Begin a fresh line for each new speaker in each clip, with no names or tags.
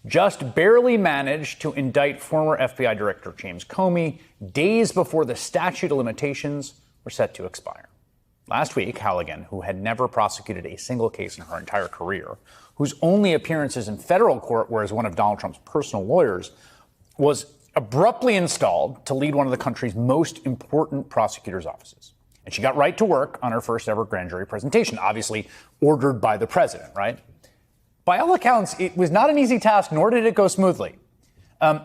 just barely managed to indict former FBI Director James Comey days before the statute of limitations were set to expire. Last week, Halligan, who had never prosecuted a single case in her entire career, whose only appearances in federal court were as one of Donald Trump's personal lawyers, was abruptly installed to lead one of the country's most important prosecutors' offices. And she got right to work on her first ever grand jury presentation, obviously ordered by the president, right? By all accounts, it was not an easy task, nor did it go smoothly.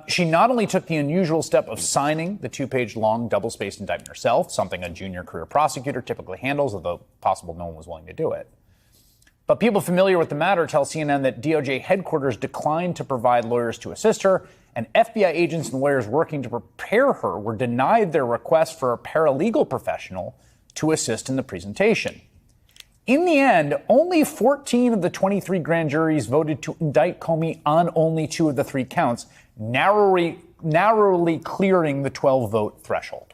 She not only took the unusual step of signing the two-page long double-spaced indictment herself, something a junior career prosecutor typically handles, although possible no one was willing to do it. But people familiar with the matter tell CNN that DOJ headquarters declined to provide lawyers to assist her, and FBI agents and lawyers working to prepare her were denied their request for a paralegal professional to assist in the presentation. In the end, only 14 of the 23 grand juries voted to indict Comey on only 2 of the 3 counts, narrowly clearing the 12-vote threshold.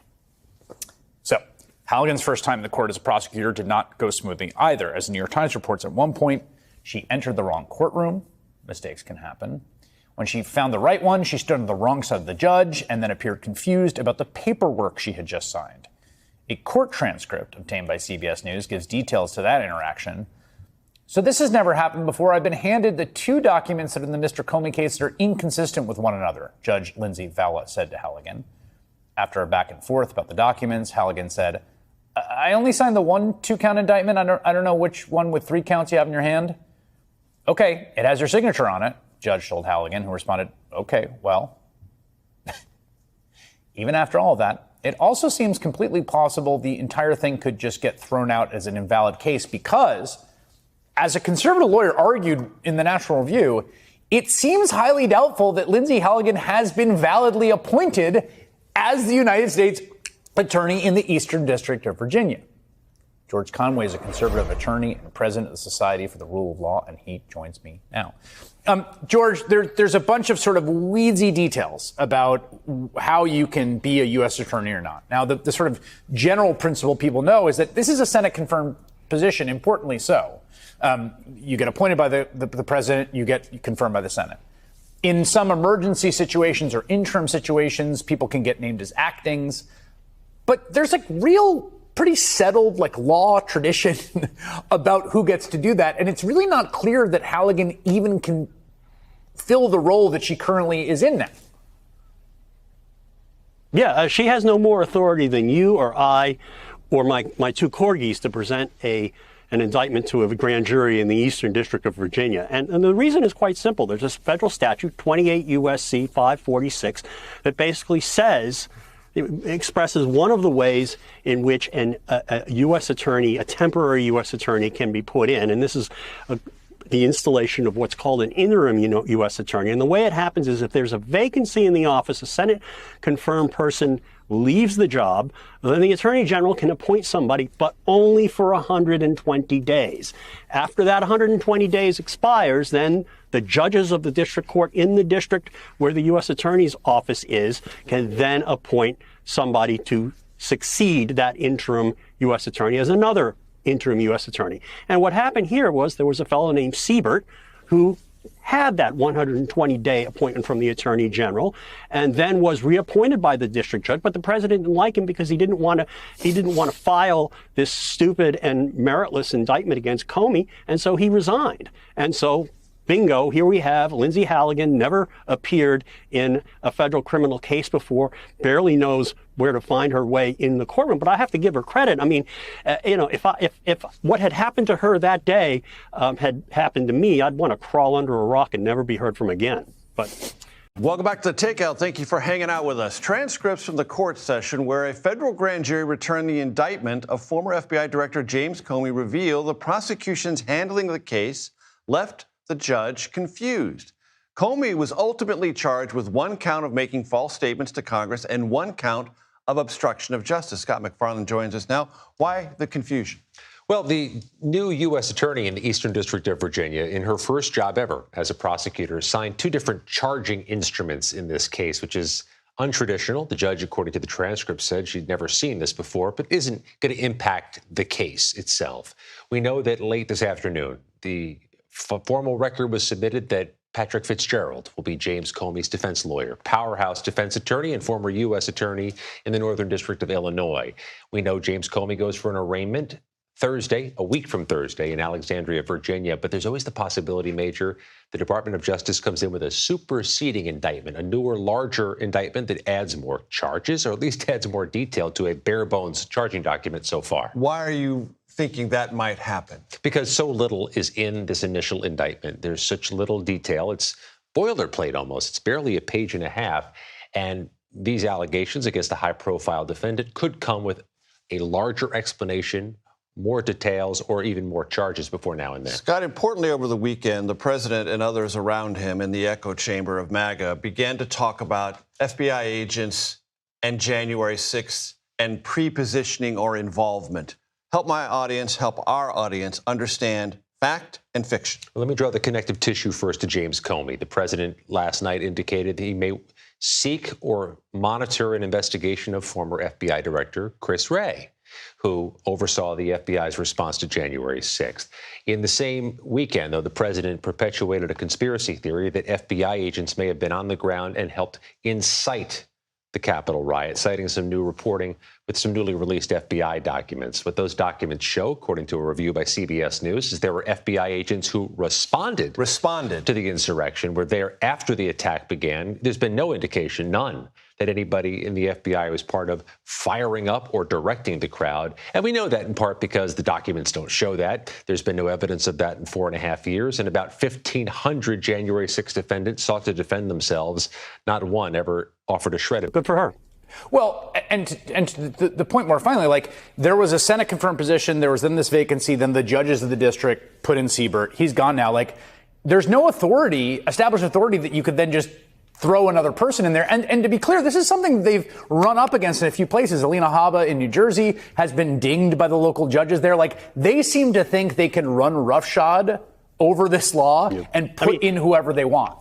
So, Halligan's first time in the court as a prosecutor did not go smoothly either. As the New York Times reports, at one point, she entered the wrong courtroom. Mistakes can happen. When she found the right one, she stood on the wrong side of the judge and then appeared confused about the paperwork she had just signed. A court transcript obtained by CBS News gives details to that interaction. So this has never happened before. I've been handed the 2 documents that are in the Mr. Comey case that are inconsistent with one another, Judge Lindsay Halligan said to Halligan. After a back and forth about the documents, Halligan said, I only signed the 1 2-count indictment. I don't know which one with 3 counts you have in your hand. Okay, it has your signature on it, Judge told Halligan, who responded, okay, well. Even after all of that, it also seems completely possible the entire thing could just get thrown out as an invalid case because, as a conservative lawyer argued in the National Review, it seems highly doubtful that Lindsay Halligan has been validly appointed as the United States attorney in the Eastern District of Virginia. George Conway is a conservative attorney and president of the Society for the Rule of Law, and he joins me now. George, there's a bunch of sort of weedsy details about how you can be a U.S. attorney or not. Now, the sort of general principle people know is that this is a Senate-confirmed position, importantly so. You get appointed by the president, you get confirmed by the Senate. In some emergency situations or interim situations, people can get named as actings. But there's like real pretty settled like law tradition about who gets to do that. And it's really not clear that Halligan even can fill the role that she currently is in now.
Yeah, she has no more authority than you or I or my 2 corgis to present an indictment to a grand jury in the Eastern District of Virginia. And the reason is quite simple. There's this federal statute, 28 U.S.C. 546, that basically says, it expresses one of the ways in which a U.S. attorney, a temporary U.S. attorney, can be put in. And this is the installation of what's called an interim U.S. attorney. And the way it happens is if there's a vacancy in the office, a Senate-confirmed person leaves the job, then the Attorney General can appoint somebody, but only for 120 days. After that 120 days expires, then the judges of the district court in the district where the U.S. Attorney's office is can then appoint somebody to succeed that interim U.S. attorney as another interim U.S. attorney. And what happened here was there was a fellow named Siebert who had that 120-day appointment from the Attorney General and then was reappointed by the district judge. But the president didn't like him because he didn't want to file this stupid and meritless indictment against Comey. And so he resigned. And so bingo, here we have Lindsay Halligan, never appeared in a federal criminal case before, barely knows where to find her way in the courtroom. But I have to give her credit. I mean, if what had happened to her that day had happened to me, I'd want to crawl under a rock and never be heard from again. But
welcome back to The Takeout. Thank you for hanging out with us. Transcripts from the court session where a federal grand jury returned the indictment of former FBI Director James Comey reveal the prosecution's handling of the case left the judge confused. Comey was ultimately charged with 1 count of making false statements to Congress and 1 count of obstruction of justice. Scott McFarland joins us now. Why the confusion?
Well, the new U.S. attorney in the Eastern District of Virginia, in her first job ever as a prosecutor, signed 2 different charging instruments in this case, which is untraditional. The judge, according to the transcript, said she'd never seen this before, but isn't going to impact the case itself. We know that late this afternoon, the formal record was submitted that Patrick Fitzgerald will be James Comey's defense lawyer, powerhouse defense attorney and former U.S. attorney in the Northern District of Illinois. We know James Comey goes for an arraignment Thursday, a week from Thursday, in Alexandria, Virginia. But there's always the possibility, Major, the Department of Justice comes in with a superseding indictment, a newer, larger indictment that adds more charges, or at least adds more detail to a bare-bones charging document so far.
Why are you thinking that might happen?
Because so little is in this initial indictment. There's such little detail. It's boilerplate almost. It's barely a page and a half. And these allegations against a high-profile defendant could come with a larger explanation, more details, or even more charges before now and then.
Scott, importantly, over the weekend, the president and others around him in the echo chamber of MAGA began to talk about FBI agents and January 6th and pre-positioning or involvement. Help my audience, help our audience understand fact and fiction.
Let me draw the connective tissue first to James Comey. The president last night indicated that he may seek or monitor an investigation of former FBI Director Chris Wray, who oversaw the FBI's response to January 6th. In the same weekend, though, the president perpetuated a conspiracy theory that FBI agents may have been on the ground and helped incite the Capitol riot, citing some new reporting with some newly released FBI documents. What those documents show, according to a review by CBS News, is there were FBI agents who responded to the insurrection, were there after the attack began. There's been no indication, none, that anybody in the FBI was part of firing up or directing the crowd. And we know that in part because the documents don't show that. There's been no evidence of that in 4.5 years. And about 1,500 January 6 defendants sought to defend themselves. Not one ever offered a shred of.
Good for her.
Well, and the point more finally, like, there was a Senate confirmed position, there was then this vacancy, then the judges of the district put in Siebert. He's gone now. Like, there's no authority, established authority, that you could then just throw another person in there. And to be clear, this is something they've run up against in a few places. Alina Habba in New Jersey has been dinged by the local judges there. Like, they seem to think they can run roughshod over this law and put in whoever they want.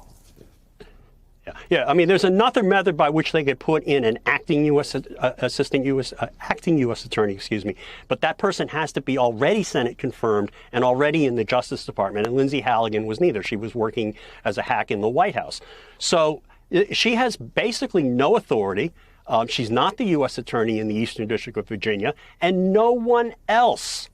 Yeah. I mean, there's another method by which they could put in an acting U.S. Acting U.S. attorney, but that person has to be already Senate confirmed and already in the Justice Department. And Lindsay Halligan was neither. She was working as a hack in the White House. So she has basically no authority. She's not the U.S. attorney in the Eastern District of Virginia, and no one else.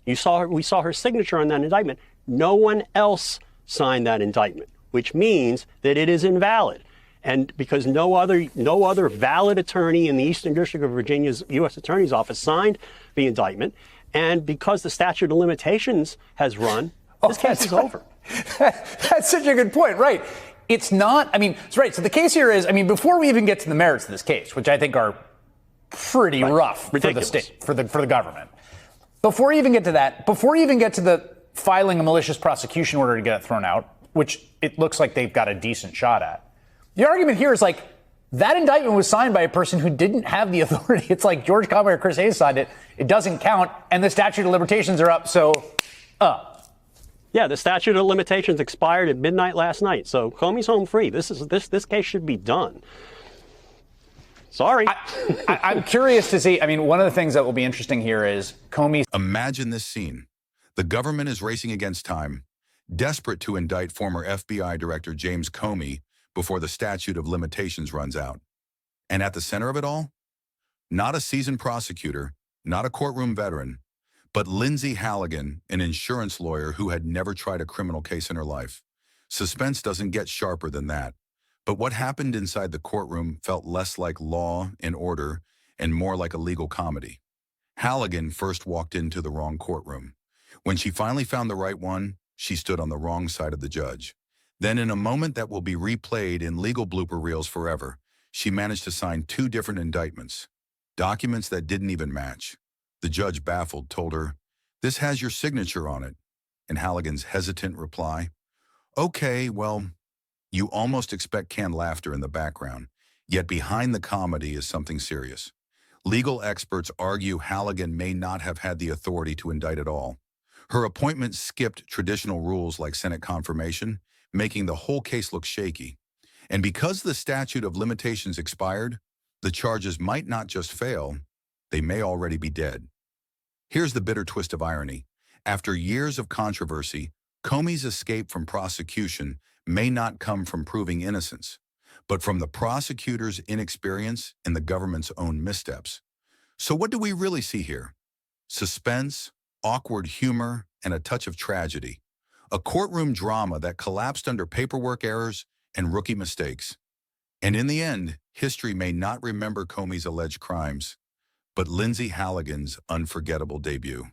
We saw her signature on that indictment. No one else signed that indictment, which means that it is invalid. And because no other valid attorney in the Eastern District of Virginia's U.S. Attorney's Office signed the indictment, and because the statute of limitations has run, this case is over.
That's such a good point, right? It's not, right, so the case here is, before we even get to the merits of this case, which I think are pretty rough for the state, for the government, before you even get to that, before you even get to the filing a malicious prosecution order to get it thrown out, which it looks like they've got a decent shot at, the argument here is like, that indictment was signed by a person who didn't have the authority. It's like George Comey or Chris Hayes signed it. It doesn't count, and the statute of limitations are up, so,
Yeah, the statute of limitations expired at midnight last night, so Comey's home free. This case should be done. Sorry.
I'm curious to see, one of the things that will be interesting here is Comey.
Imagine this scene. The government is racing against time, desperate to indict former FBI Director James Comey before the statute of limitations runs out. And at the center of it all, not a seasoned prosecutor, not a courtroom veteran, but Lindsay Halligan, an insurance lawyer who had never tried a criminal case in her life. Suspense doesn't get sharper than that. But what happened inside the courtroom felt less like law and order and more like a legal comedy. Halligan first walked into the wrong courtroom. When she finally found the right one, she stood on the wrong side of the judge. Then, in a moment that will be replayed in legal blooper reels forever, she managed to sign 2 different indictments, documents that didn't even match. The judge, baffled, told her, "This has your signature on it." And Halligan's hesitant reply, "Okay, well," you almost expect canned laughter in the background, yet behind the comedy is something serious. Legal experts argue Halligan may not have had the authority to indict at all. Her appointment skipped traditional rules like Senate confirmation, making the whole case look shaky. And because the statute of limitations expired, the charges might not just fail, they may already be dead. Here's the bitter twist of irony. After years of controversy, Comey's escape from prosecution may not come from proving innocence, but from the prosecutor's inexperience and the government's own missteps. So what do we really see here? Suspense, awkward humor, and a touch of tragedy. A courtroom drama that collapsed under paperwork errors and rookie mistakes. And in the end, history may not remember Comey's alleged crimes, but Lindsay Halligan's unforgettable debut.